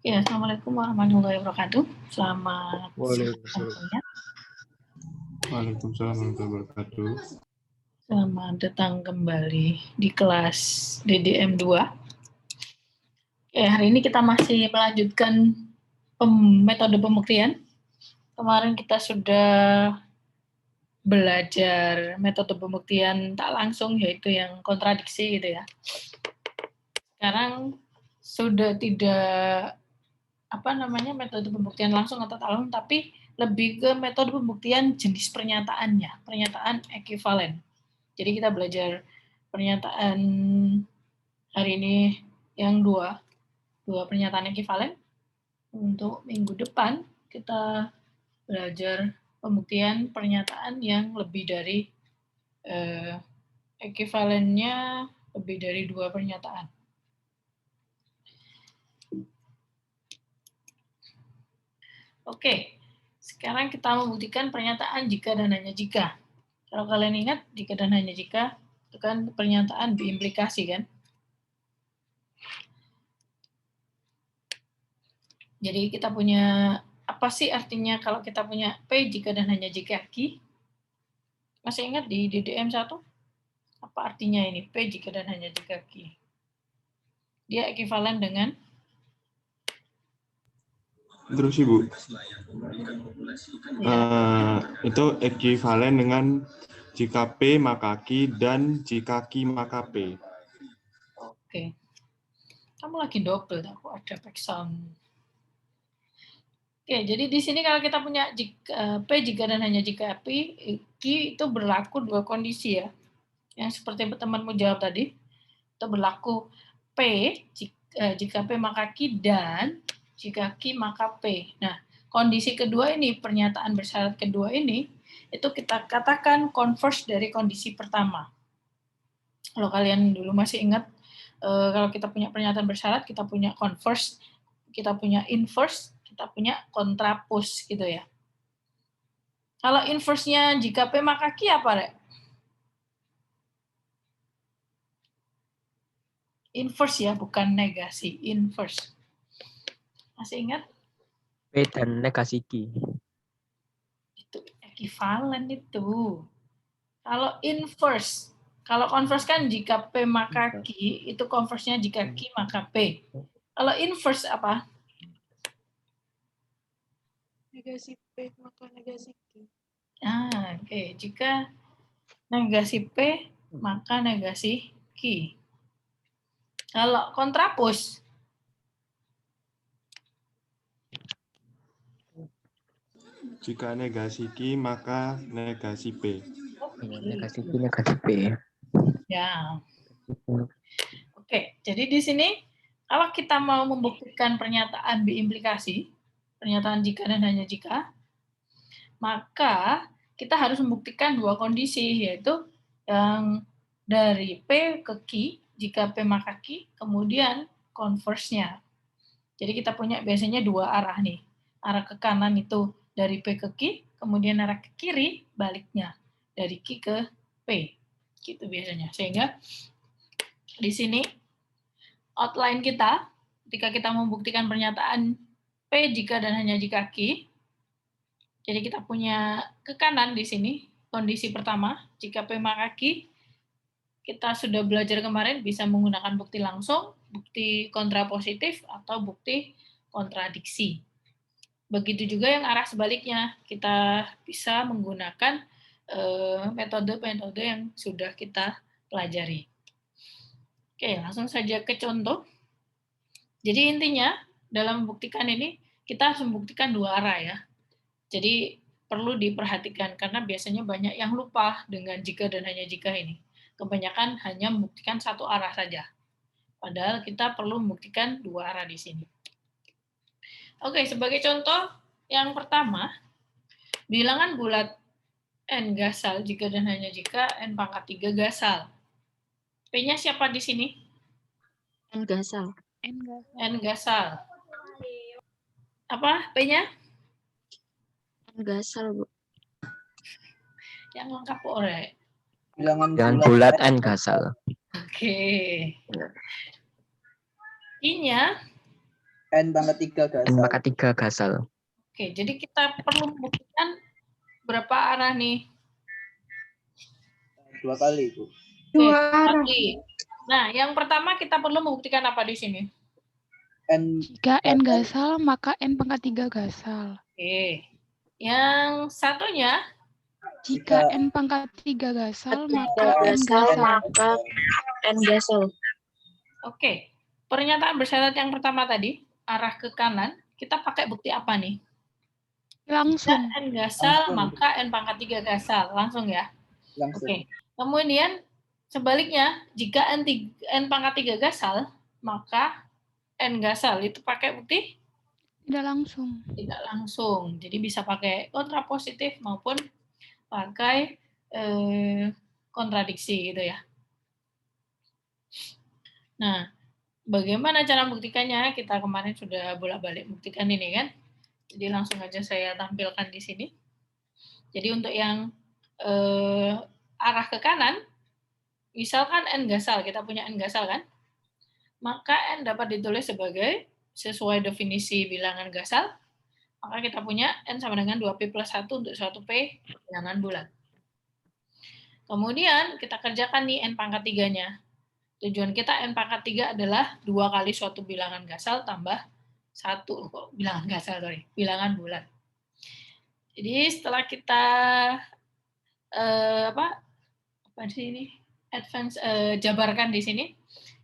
Ya, Assalamualaikum warahmatullahi wabarakatuh. Selamat Waalaikumsalam. siang. Waalaikumsalam warahmatullahi wabarakatuh. Selamat datang kembali di kelas DDM 2. Hari ini kita masih melanjutkan metode pembuktian. Kemarin kita sudah belajar metode pembuktian tak langsung, yaitu yang kontradiksi gitu ya. Sekarang sudah tidak metode pembuktian langsung atau tak langsung, tapi lebih ke metode pembuktian jenis pernyataannya, pernyataan ekuivalen. Jadi kita belajar pernyataan hari ini yang dua pernyataan ekuivalen. Untuk minggu depan kita belajar pembuktian pernyataan yang lebih dari ekuivalennya lebih dari 2 pernyataan. Oke, sekarang kita membuktikan pernyataan jika dan hanya jika. Kalau kalian ingat, jika dan hanya jika itu kan pernyataan biimplikasi kan. Jadi kita punya, apa sih artinya kalau kita punya P jika dan hanya jika Q? Masih ingat di DDM 1? Apa artinya ini P jika dan hanya jika Q? Dia ekuivalen dengan? Terus Ibu, itu ekuivalen dengan jika P maka Q dan jika Q maka P. Oke. Kamu lagi double, aku ada back sound. Oke, jadi di sini kalau kita punya P jika dan hanya jika P, Q itu berlaku 2 kondisi ya. Yang seperti temanmu jawab tadi, itu berlaku P jika P maka Q dan jika Q maka P. Nah, kondisi kedua ini, pernyataan bersyarat kedua ini, itu kita katakan converse dari kondisi pertama. Kalau kalian dulu masih ingat, kalau kita punya pernyataan bersyarat, kita punya converse, kita punya inverse, kita punya kontrapos gitu ya. Kalau inverse-nya jika P maka Q apa, Rek? Inverse ya, bukan negasi, inverse. Masih ingat? P dan negasi Q. Itu ekuivalen itu. Kalau inverse, kalau converse kan jika P maka Q, itu converse-nya jika Q maka P. Kalau inverse apa? Negasi P maka negasi Q. Oke. Jika negasi P, maka negasi Q. Kalau kontrapos? Jika negasi Q maka negasi P. Negasi Q, negasi P. Ya. Oke, jadi di sini kalau kita mau membuktikan pernyataan biimplikasi, pernyataan jika dan hanya jika, maka kita harus membuktikan 2 kondisi, yaitu yang dari P ke Q, jika P maka Q, kemudian converse-nya. Jadi kita punya biasanya 2 arah nih. Arah ke kanan itu dari P ke Q, kemudian arah ke kiri baliknya, dari Q ke P. Gitu biasanya. Sehingga di sini outline kita, ketika kita membuktikan pernyataan P jika dan hanya jika Q, jadi kita punya ke kanan di sini, kondisi pertama, jika P maka Q, kita sudah belajar kemarin bisa menggunakan bukti langsung, bukti kontrapositif, atau bukti kontradiksi. Begitu juga yang arah sebaliknya, kita bisa menggunakan metode-metode yang sudah kita pelajari. Oke, langsung saja ke contoh. Jadi intinya, dalam membuktikan ini, kita harus membuktikan 2 arah ya. Jadi perlu diperhatikan karena biasanya banyak yang lupa dengan jika dan hanya jika ini. Kebanyakan hanya membuktikan 1 arah saja. Padahal kita perlu membuktikan 2 arah di sini. Oke, sebagai contoh yang pertama, bilangan bulat n gasal jika dan hanya jika n pangkat 3 gasal. P-nya siapa di sini? N gasal. N gasal. Apa P-nya? N gasal, Bu. Yang lengkap ore. Bilangan bulat N gasal. Oke. I-nya N pangkat 3 N gasal. pangkat 3 gasal. Oke, jadi kita perlu membuktikan berapa arah nih? 2 kali, Bu. Oke, 2 kali. Nah, yang pertama kita perlu membuktikan apa di sini? N Jika N gasal, maka N pangkat 3 gasal. Oke. Yang satunya, Jika N pangkat 3 gasal, maka N Gasal, gasal. maka N gasal. oke. Pernyataan bersyarat yang pertama tadi, arah ke kanan, kita pakai bukti apa nih? Langsung. Jika N gasal, Langsung. maka N pangkat 3 gasal. Langsung ya? langsung. Oke. Kemudian, sebaliknya, jika N pangkat 3 gasal, maka N gasal. Itu pakai bukti? Tidak langsung. Tidak langsung. Jadi bisa pakai kontrapositif maupun pakai kontradiksi gitu ya. Nah, bagaimana cara membuktikannya? Kita kemarin sudah bolak-balik buktikan ini kan. Jadi langsung aja saya tampilkan di sini. Jadi untuk yang arah ke kanan, misalkan N gasal, kita punya N gasal kan? Maka N dapat ditulis sebagai sesuai definisi bilangan gasal, maka kita punya N sama dengan 2P plus 1 untuk suatu P bilangan bulat. Kemudian kita kerjakan nih N pangkat 3-nya. Tujuan kita N pangkat 3 adalah 2 kali suatu bilangan gasal tambah 1. Bilangan bulat. Jadi setelah kita jabarkan di sini,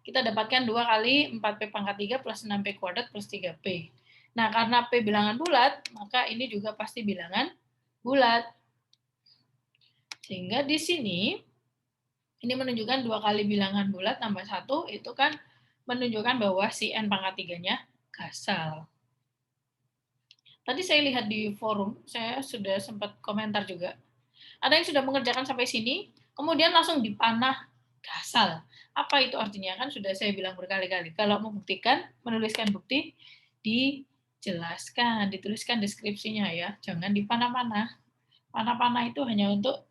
kita dapatkan 2 kali 4P pangkat 3 plus 6P kuadrat plus 3P. Nah, karena P bilangan bulat, maka ini juga pasti bilangan bulat. Sehingga di sini, ini menunjukkan 2 kali bilangan bulat tambah 1, itu kan menunjukkan bahwa si N pangkat 3-nya gasal. Tadi saya lihat di forum, saya sudah sempat komentar juga. Ada yang sudah mengerjakan sampai sini, kemudian langsung dipanah gasal. Apa itu artinya? Kan sudah saya bilang berkali-kali. Kalau membuktikan, menuliskan bukti, dijelaskan, dituliskan deskripsinya ya. Jangan dipanah-panah. Panah-panah itu hanya untuk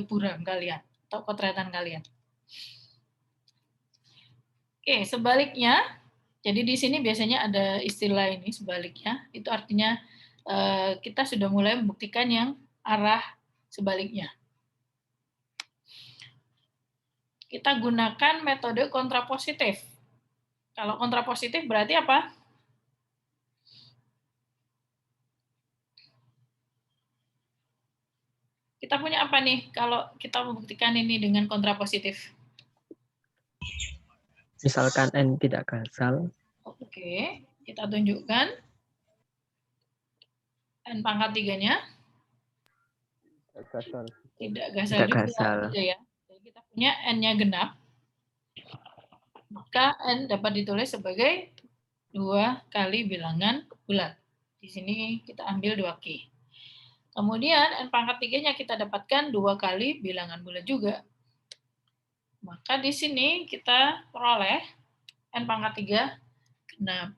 buram kalian atau kotretan kalian. Oke, sebaliknya, jadi di sini biasanya ada istilah ini sebaliknya. Itu artinya kita sudah mulai membuktikan yang arah sebaliknya. Kita gunakan metode kontrapositif. Kalau kontrapositif berarti apa? Kita punya apa nih kalau kita membuktikan ini dengan kontrapositif? Misalkan N tidak gasal. Oke, kita tunjukkan. N pangkat 3-nya tidak gasal Tidak juga. gasal. Gitu ya. Jadi kita punya N-nya genap. Maka N dapat ditulis sebagai 2 kali bilangan bulat. Di sini kita ambil 2Q. Kemudian N pangkat 3-nya kita dapatkan 2 kali bilangan bulat juga. Maka di sini kita peroleh N pangkat 3 genap.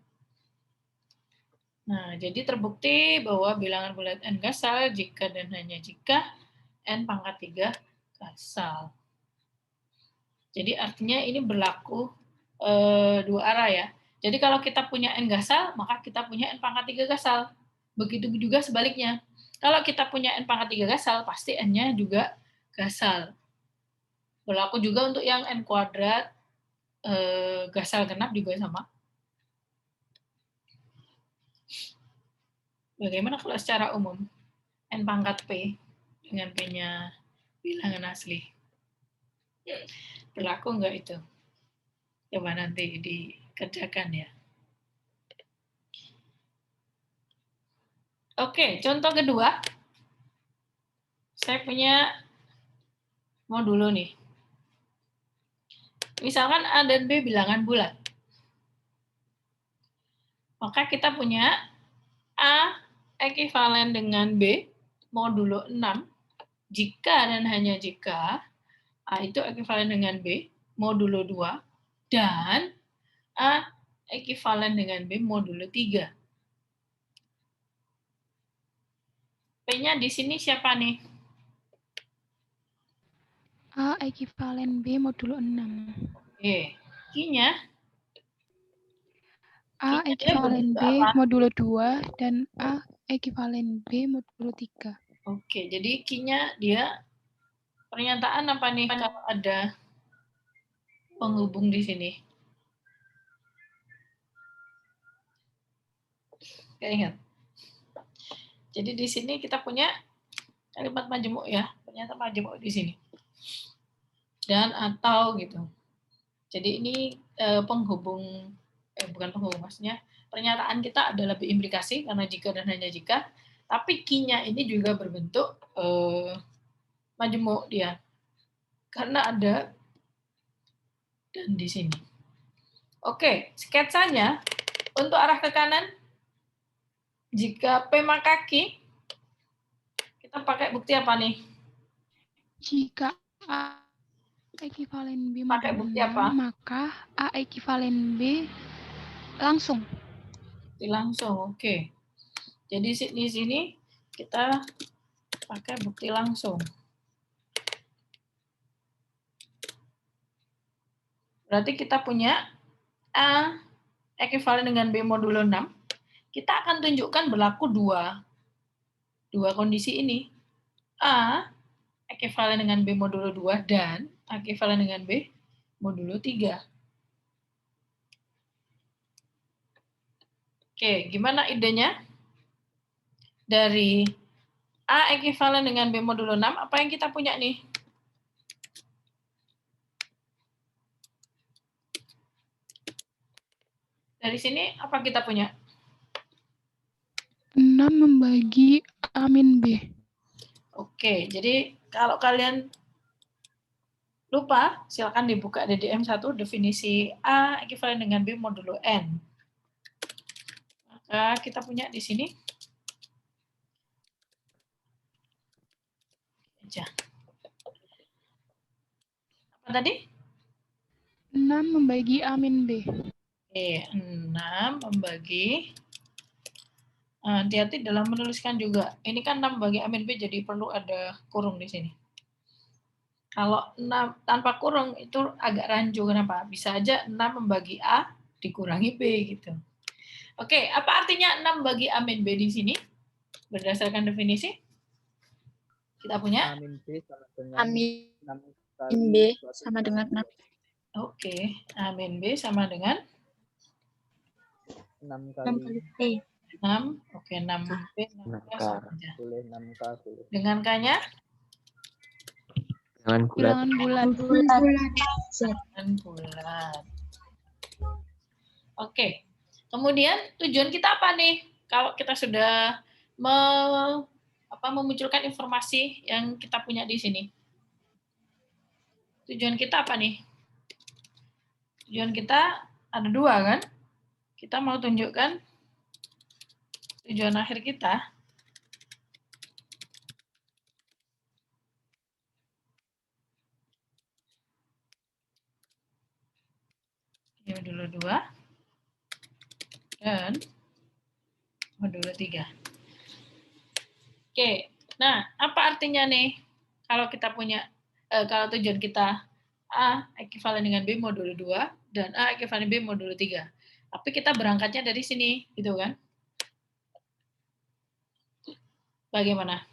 Nah, jadi terbukti bahwa bilangan bulat N gasal jika dan hanya jika N pangkat 3 gasal. Jadi artinya ini berlaku 2 arah ya. Jadi kalau kita punya N gasal, maka kita punya N pangkat 3 gasal. Begitu juga sebaliknya. Kalau kita punya N pangkat 3 gasal, pasti N-nya juga gasal. Berlaku juga untuk yang N kuadrat gasal genap juga sama. Bagaimana kalau secara umum? N pangkat P dengan P-nya bilangan asli. Berlaku enggak itu? Coba nanti dikerjakan ya. Oke, contoh kedua. Saya punya modulo nih. Misalkan A dan B bilangan bulat. Maka kita punya A ekivalen dengan B modulo 6 jika dan hanya jika A itu ekivalen dengan B modulo 2 dan A ekivalen dengan B modulo 3. P-nya di sini siapa nih? A ekivalen B modulo 6. Oke. Q-nya? A Q-nya dia ekivalen berbentuk B apa? modulo 2 dan A ekivalen B modulo 3. Oke, jadi Q-nya dia pernyataan apa nih kalau ada penghubung di sini? Gak ingat. Jadi di sini kita punya kalimat majemuk ya, ternyata majemuk di sini. Dan atau gitu. Jadi ini penghubung, bukan penghubung, maksudnya pernyataan kita adalah berimplikasi karena jika dan hanya jika, tapi Q-nya ini juga berbentuk majemuk dia. Karena ada dan di sini. Oke, sketsanya untuk arah ke kanan, jika P maka Q, kita pakai bukti apa nih? Jika A ekivalen B Pakai modulo bukti 6, apa? maka A ekivalen B langsung. Langsung, oke. Jadi di sini kita pakai bukti langsung. Berarti kita punya A ekivalen dengan B modulo 6. Kita akan tunjukkan berlaku dua kondisi ini. A ekivalen dengan B modulo 2 dan A ekivalen dengan B modulo 3. Oke, gimana idenya? Dari A ekivalen dengan B modulo 6, apa yang kita punya nih? Dari sini apa kita punya? 6 membagi A min B. Oke, jadi kalau kalian lupa, silakan dibuka DDM 1 definisi A ekivalen dengan B modulo N. Maka kita punya di sini. Apa tadi? 6 membagi A min B. Oke, 6 membagi. Hati-hati dalam menuliskan juga. Ini kan 6 bagi A min B, jadi perlu ada kurung di sini. Kalau 6 tanpa kurung itu agak rancu. Kenapa? Bisa aja 6 membagi A dikurangi B gitu. Oke, apa artinya 6 bagi A min B di sini? Berdasarkan definisi, kita punya. A min B sama dengan A min 6 B kali sama dengan 6. Oke, A min B sama dengan 6 6 kali kali P. 6. Oke, 6 B, 6K 6K. sama aja. boleh 6K boleh. Dengan K-nya? Bilangan bulat. Bilangan bulat. Dan bulat. Oke. Kemudian tujuan kita apa nih? Kalau kita sudah memunculkan informasi yang kita punya di sini. Tujuan kita apa nih? Tujuan kita ada dua kan? Kita mau tunjukkan tujuan akhir kita. Modulo 2 dan modulo 3. Oke, nah apa artinya nih kalau kita punya, kalau tujuan kita A ekivalen dengan B modulo 2 dan A ekivalen B modulo 3. Tapi kita berangkatnya dari sini, gitu kan? Bagaimana?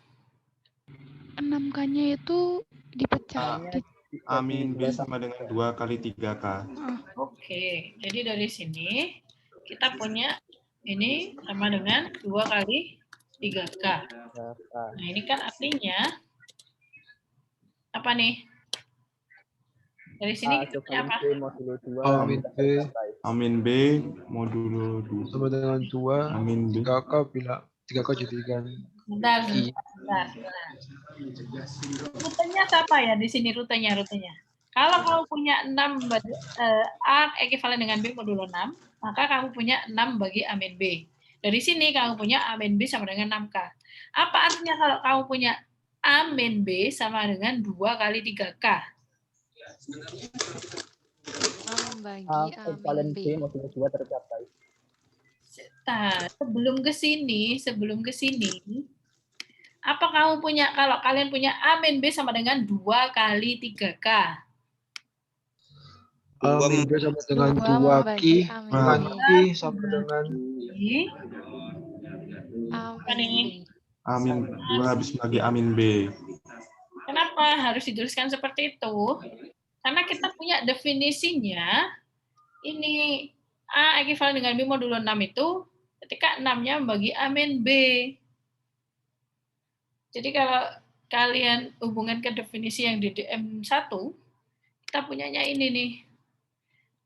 6K-nya itu dipecah. A min B sama dengan 2 kali 3K. Oke, jadi dari sini kita punya ini sama dengan 2 kali 3K. Nah, ini kan artinya apa nih? Dari sini kita punya apa? A min B modulo 2 sama dengan 2 A min B 3K bila 3K jadikan Bentar. Rutenya apa ya di sini rutenya? Kalau kamu punya 6 A ekivalen dengan B modulo 6, maka kamu punya 6 bagi A min B. Dari sini kamu punya A min B sama dengan 6K. Apa artinya kalau kamu punya A min B sama dengan 2 kali 3K? Membagi A A ekivalen min B. B modulo 2 tercapai. Nah, sebelum ke sini, apa kamu punya, kalau kalian punya A min B sama dengan 2 kali 3K? Amin B sama dengan 2 2 Ki. membagi amin Dengan B. Ki sama dengan Jadi, apa Amin nih? B. Amin 2 habis bagi amin B. Kenapa harus dituliskan seperti itu? Karena kita punya definisinya, ini A ekivalen dengan B modulo 6 itu ketika 6-nya membagi amin B. Jadi kalau kalian hubungan ke definisi yang di DM1, kita punyanya ini nih.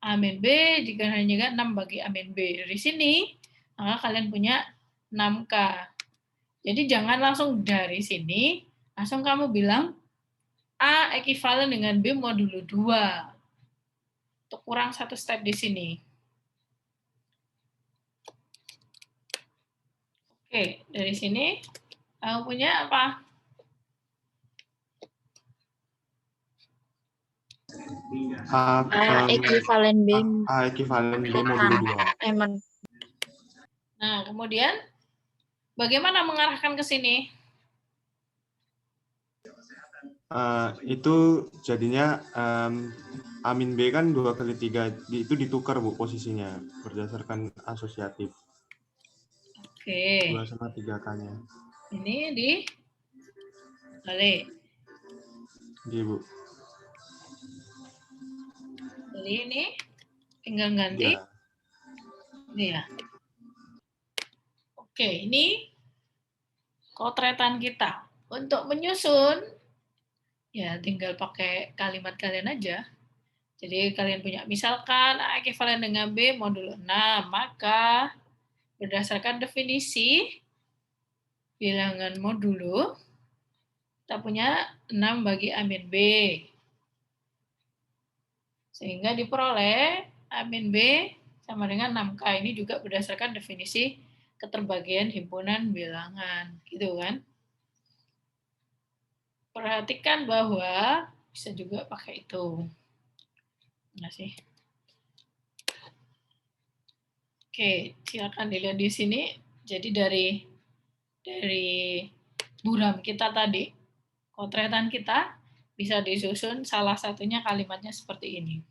Amin B jika hanya 6 bagi amin B. Dari sini, maka kalian punya 6K. Jadi jangan langsung dari sini, langsung kamu bilang A ekivalen dengan B modulo 2. Untuk kurang satu step di sini. Oke, dari sini kamu punya apa? A ekivalen B. A ekivalen B modulo 2. Emang. Nah, kemudian bagaimana mengarahkan ke sini? Itu jadinya amin B kan 2 kali 3 itu ditukar Bu posisinya berdasarkan asosiatif. Oke. 2 sama 3K-nya. Ini di balik. Iya Bu. Jadi ini tinggal ganti. Ya. Ini ya. Oke, ini kotretan kita. Untuk menyusun, ya tinggal pakai kalimat kalian aja. Jadi kalian punya, misalkan A ekivalen dengan B modulo 6, maka berdasarkan definisi bilangan modulo, kita punya 6 bagi amin B. Sehingga diperoleh amin B sama dengan 6K. Ini juga berdasarkan definisi keterbagian himpunan bilangan. Gitu kan? Perhatikan bahwa bisa juga pakai itu. Mana sih? Oke, silakan dilihat di sini. Jadi dari buram kita tadi, kotretan kita bisa disusun salah satunya kalimatnya seperti ini.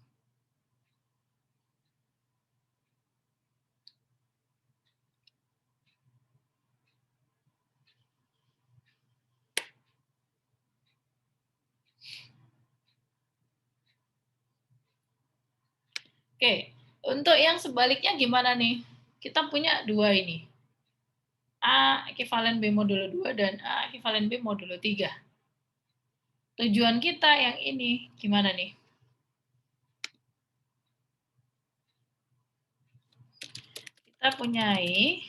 Oke, untuk yang sebaliknya gimana nih? Kita punya dua ini. A ekivalen B modulo 2 dan A ekivalen B modulo 3. Tujuan kita yang ini gimana nih? Kita punyai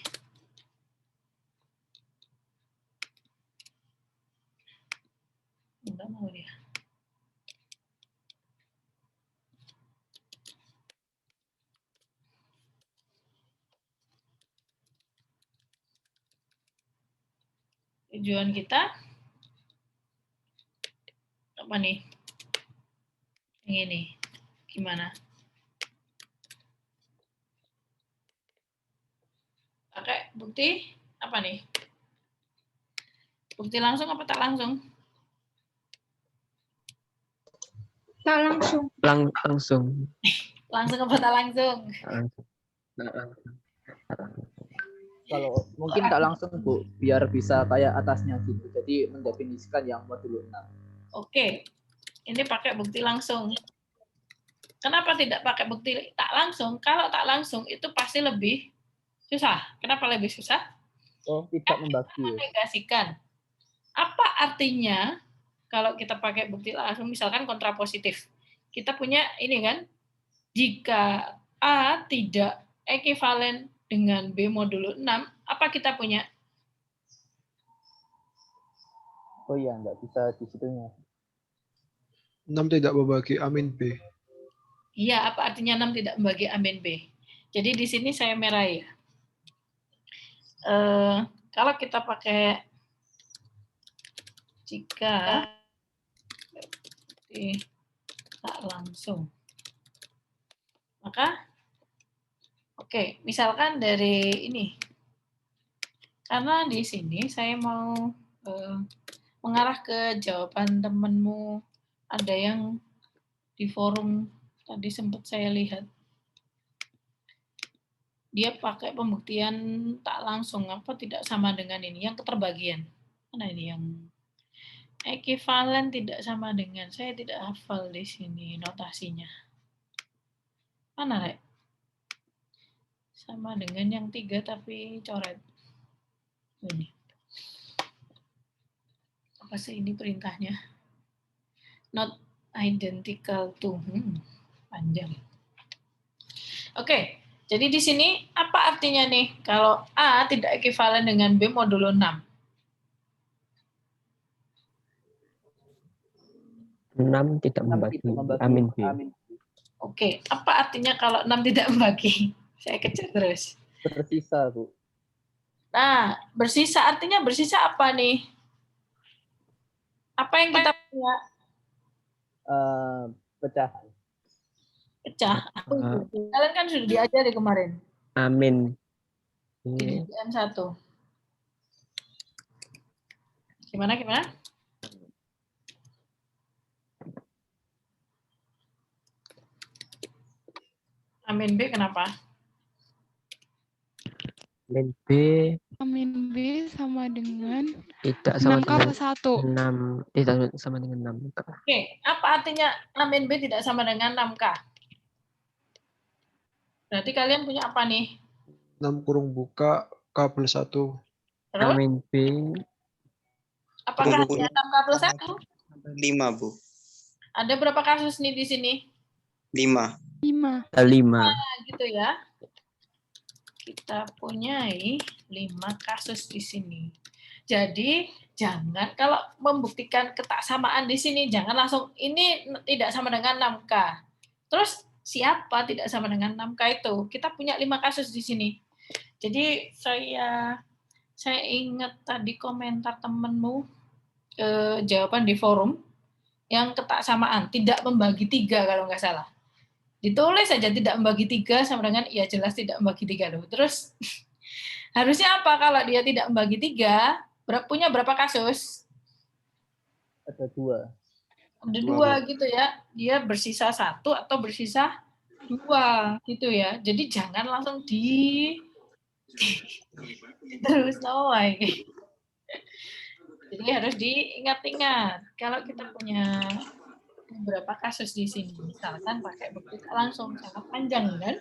enggak mau dia. Tujuan kita apa nih? Yang ini. Gimana? Pakai bukti apa nih? Bukti langsung apa tak langsung? Tak langsung. Langsung. Langsung apa tak langsung? Kalau mungkin tak langsung Bu, biar bisa kayak atasnya gitu. Jadi mendefinisikan yang modulo 6. Oke, ini pakai bukti langsung. Kenapa tidak pakai bukti tak langsung? Kalau tak langsung itu pasti lebih susah. Kenapa lebih susah? Oh, tidak membagi. Menegasikan. Apa artinya kalau kita pakai bukti langsung, misalkan kontrapositif. Kita punya ini kan, jika A tidak ekivalen dengan B modulo 6, apa kita punya? Oh iya, nggak bisa di situnya. 6 tidak membagi amin B. Iya, apa artinya 6 tidak membagi amin B? Jadi di sini saya merah ya. Kalau kita pakai jika tak langsung, maka oke, misalkan dari ini, karena di sini saya mau mengarah ke jawaban temanmu, ada yang di forum Tadi sempat saya lihat. Dia pakai pembuktian tak langsung, apa tidak sama dengan ini, yang keterbagian. Mana ini yang ekuivalen tidak sama dengan, saya tidak hafal di sini notasinya. Mana, Rek? Sama dengan yang 3 tapi coret. Ini. Apa sih ini perintahnya? Not identical to. Panjang. Oke. Jadi di sini apa artinya nih kalau A tidak ekuivalen dengan B modulo 6? 6 tidak membagi amin B. Oke, apa artinya kalau 6 tidak membagi? Saya kejar terus. Bersisa, Bu. Nah, bersisa artinya bersisa apa nih? Apa yang kita punya? Pecahan. Pecah. Kalian kan sudah diajari kemarin. Amin. Di M1. Gimana? Amin B kenapa? Amin B Amin B sama dengan tidak sama 6K dengan plus 1. 6, tidak sama dengan 6K. Oke, apa artinya amin B tidak sama dengan 6K? Berarti kalian punya apa nih? 6 kurung buka K plus 1. Terus? Amin B. Apakah hanya 6K plus 1? 5, Bu. Ada berapa kasus nih di sini? 5. 5. 5. Nah, gitu ya. Kita punyai 5 kasus di sini. Jadi, jangan kalau membuktikan ketaksamaan di sini, jangan langsung ini tidak sama dengan 6K. Terus, siapa tidak sama dengan 6K itu? Kita punya 5 kasus di sini. Jadi, saya ingat tadi komentar temenmu, jawaban di forum, yang ketaksamaan, tidak membagi 3 kalau nggak salah. Ditulis saja tidak membagi 3 sama dengan ya jelas tidak membagi 3 loh. Terus harusnya apa kalau dia tidak membagi 3? Punya berapa kasus? Ada 2. Ada 2 gitu ya. Dia bersisa 1 atau bersisa 2 gitu ya. Jadi jangan langsung terus nawai. Jadi harus diingat-ingat. Kalau kita punya beberapa kasus di sini, misalkan pakai bukti langsung sangat panjang kan,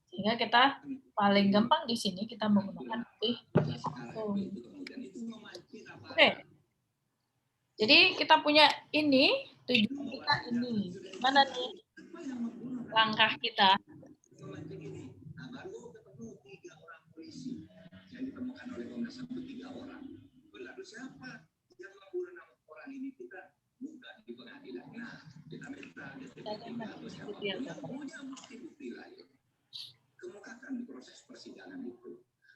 sehingga kita paling gampang di sini kita menggunakan bukti langsung. Oke, jadi kita punya ini, tujuan kita ini, mana nih langkah kita?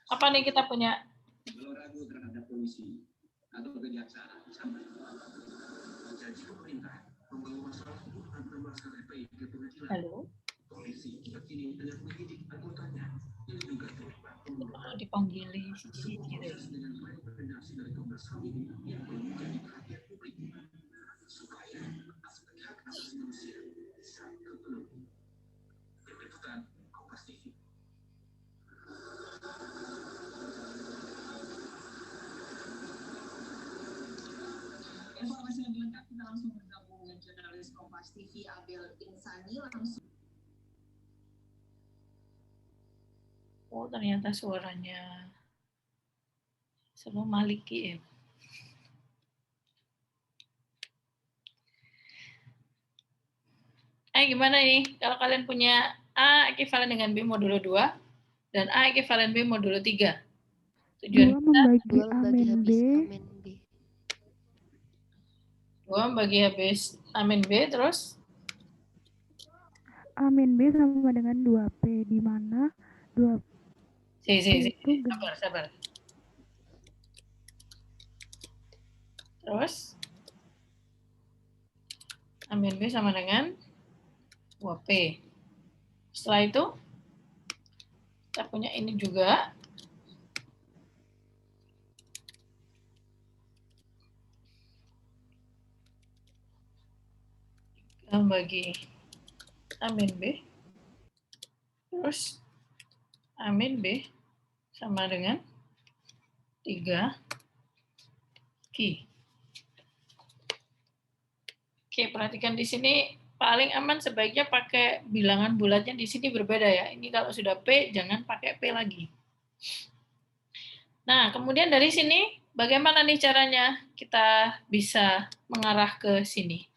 Apa nih kita punya? Halo? Dipanggili informasi lebih lengkap kita langsung bergabung dengan jurnalis Kompas TV Abel Insani langsung. Oh, ternyata suaranya Selalu Maliki ya. Gimana nih kalau kalian punya A ekuivalen dengan B modulo 2 dan A ekuivalen B modulo 3? Tujuan membagi amin B. 2 membagi habis amin B, terus? Amin B sama dengan 2P, di mana 2P Sabar. Terus? Amin B sama dengan 2P. Setelah itu, kita punya ini juga. Kita bagi A min B. Terus A min B sama dengan 3 Q. Oke, perhatikan di sini paling aman sebaiknya pakai bilangan bulatnya di sini berbeda ya. Ini kalau sudah P, jangan pakai P lagi. Nah, kemudian dari sini, bagaimana nih caranya kita bisa mengarah ke sini?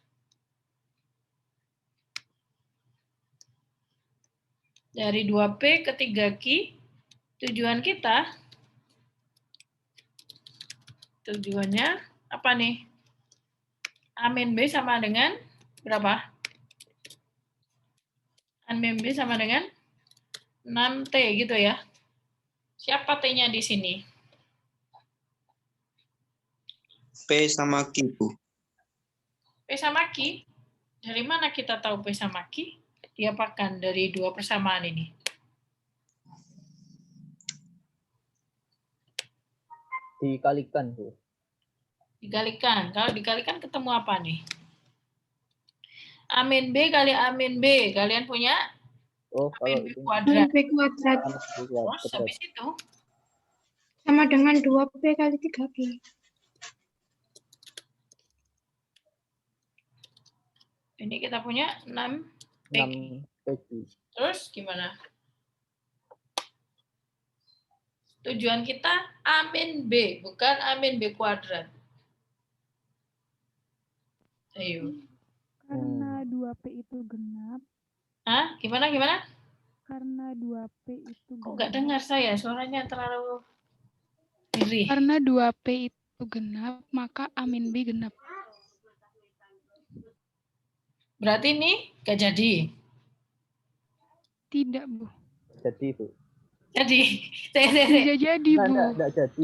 Dari 2P ke 3Q, tujuannya apa nih? A min B sama dengan berapa? A min B sama dengan 6T gitu ya. Siapa T-nya di sini? P sama Q, Bu. P sama Q. Dari mana kita tahu P sama Q? Diapakan dari dua persamaan ini? Dikalikan, Bu. Dikalikan. Kalau dikalikan ketemu apa nih? A min B kali A min B. Kalian punya Oh, A kalau min B itu kuadrat. B kuadrat Terus habis itu sama dengan 2P kali 3Q. ini kita punya 6 P. 6 PQ. Terus gimana? Tujuan kita A min B, bukan A min B kuadrat. Ayo. Karena 2P itu genap. Hah? Gimana? Karena 2P itu Kok nggak dengar saya? Suaranya terlalu mirih. Karena 2P itu genap, maka A min B genap. Berarti ini nggak jadi. Tidak, Bu. Jadi, Bu. Jadi. Tidak jadi, Bu. Enggak jadi.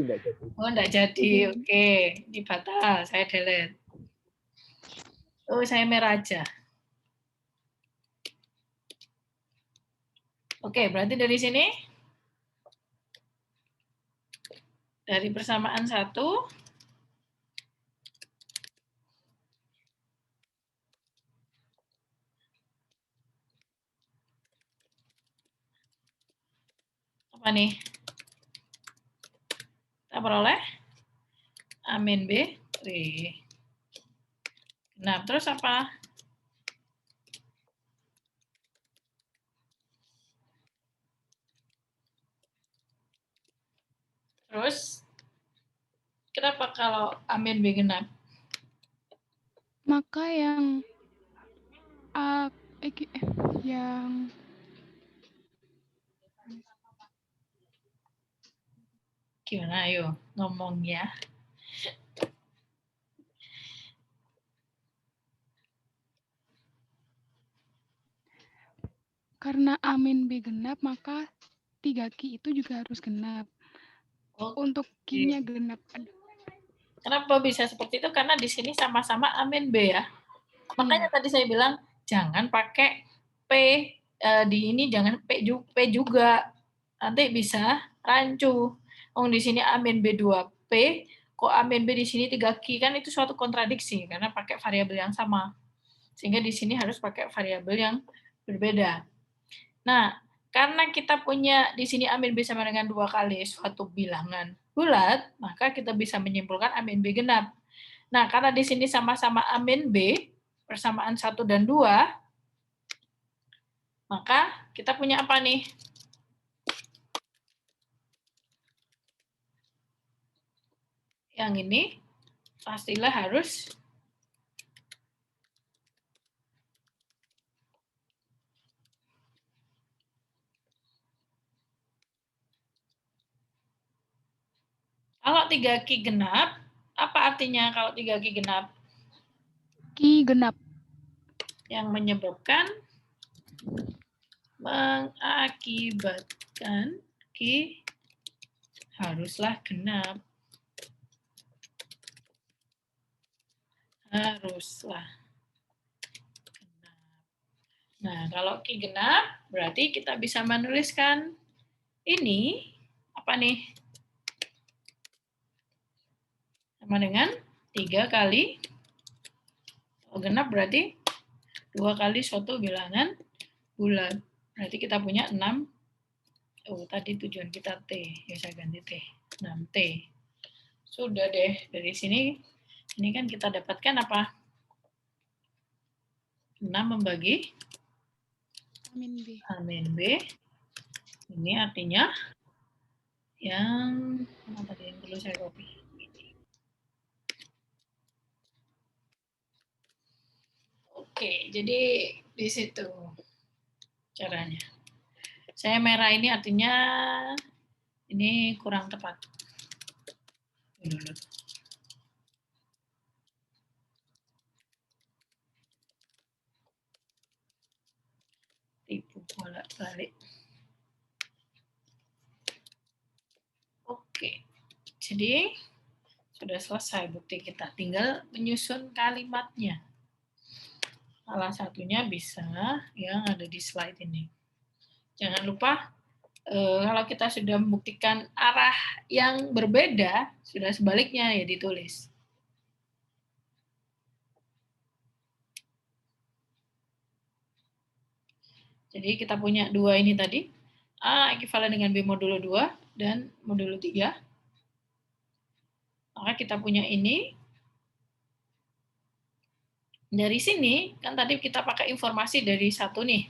Oh, nggak jadi. Oke. Ini batal. Saya delete. Oh, saya merah aja. Oke, berarti dari sini. Dari persamaan 1. Apa nih? Kita peroleh A min B, genap. Terus apa? Terus, kenapa kalau A min B genap? Maka yang yang Gimana ayo ngomongnya? karena A min B genap, maka 3Q itu juga harus genap. Untuk Q-nya genap. Kenapa bisa seperti itu? Karena di sini sama-sama A min B ya. Makanya tadi saya bilang jangan pakai P di ini, jangan P juga. Nanti bisa rancu. Di sini A min B 2P, kok A min B di sini 3Q, kan itu suatu kontradiksi karena pakai variabel yang sama. Sehingga di sini harus pakai variabel yang berbeda. Nah, karena kita punya di sini A min B sama dengan 2 kali suatu bilangan bulat, maka kita bisa menyimpulkan A min B genap. Nah, karena di sini sama-sama A min B, persamaan 1 dan 2, maka kita punya apa nih? Yang ini pastilah harus kalau 3Q genap, apa artinya kalau 3Q genap? Q genap. Yang menyebabkan mengakibatkan Q haruslah genap. Haruslah genap. Nah, kalau Q genap, berarti kita bisa menuliskan ini, apa nih? Sama dengan 3 kali, kalau genap berarti 2 kali suatu bilangan bulat. Berarti kita punya 6. Oh, tadi tujuan kita T. Ya, saya ganti T. 6T. Sudah deh. Dari sini, ini kan kita dapatkan apa? 6 membagi Amin B. Amin B. Ini artinya yang apa tadi yang perlu saya copy? Oke, jadi di situ caranya. Saya merah ini artinya ini kurang tepat. Dulu. Tipu bolak-balik. Oke, jadi sudah selesai bukti kita. Tinggal menyusun kalimatnya. Salah satunya bisa yang ada di slide ini. Jangan lupa, kalau kita sudah membuktikan arah yang berbeda, sudah sebaliknya ya ditulis. Jadi kita punya 2 ini tadi. A ekivalen dengan B modulo 2 dan modulo 3. Maka kita punya ini. Dari sini, kan tadi kita pakai informasi dari 1 nih.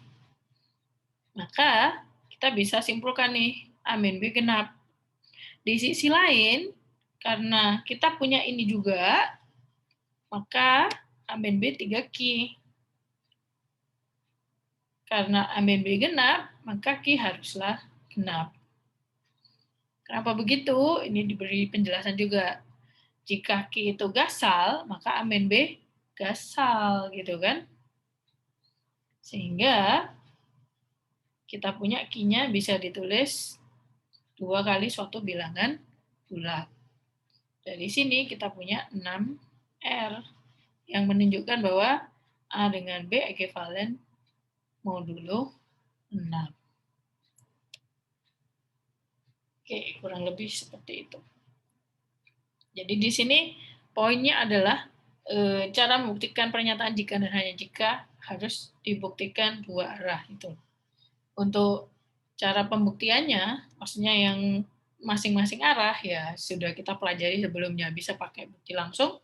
Maka kita bisa simpulkan nih, A min B genap. Di sisi lain, karena kita punya ini juga, maka A min B 3Q. Karena A min B genap, maka Q haruslah genap. Kenapa begitu? Ini diberi penjelasan juga. Jika Q itu gasal, maka A min B gasal, gitu kan? Sehingga kita punya Q-nya bisa ditulis 2 kali suatu bilangan bulat. Dari sini kita punya 6R yang menunjukkan bahwa A dengan B ekivalen modulo 6. Oke, kurang lebih seperti itu. Jadi di sini poinnya adalah cara membuktikan pernyataan jika dan hanya jika harus dibuktikan 2 arah itu. Untuk cara pembuktiannya, maksudnya yang masing-masing arah ya sudah kita pelajari sebelumnya. Bisa pakai bukti langsung,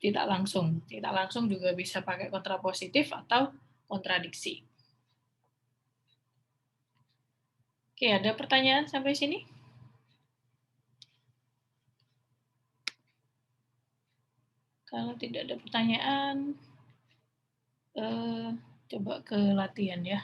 tidak langsung. Tidak langsung juga bisa pakai kontrapositif atau kontradiksi. Oke, ada pertanyaan sampai sini? Kalau tidak ada pertanyaan, coba ke latihan ya.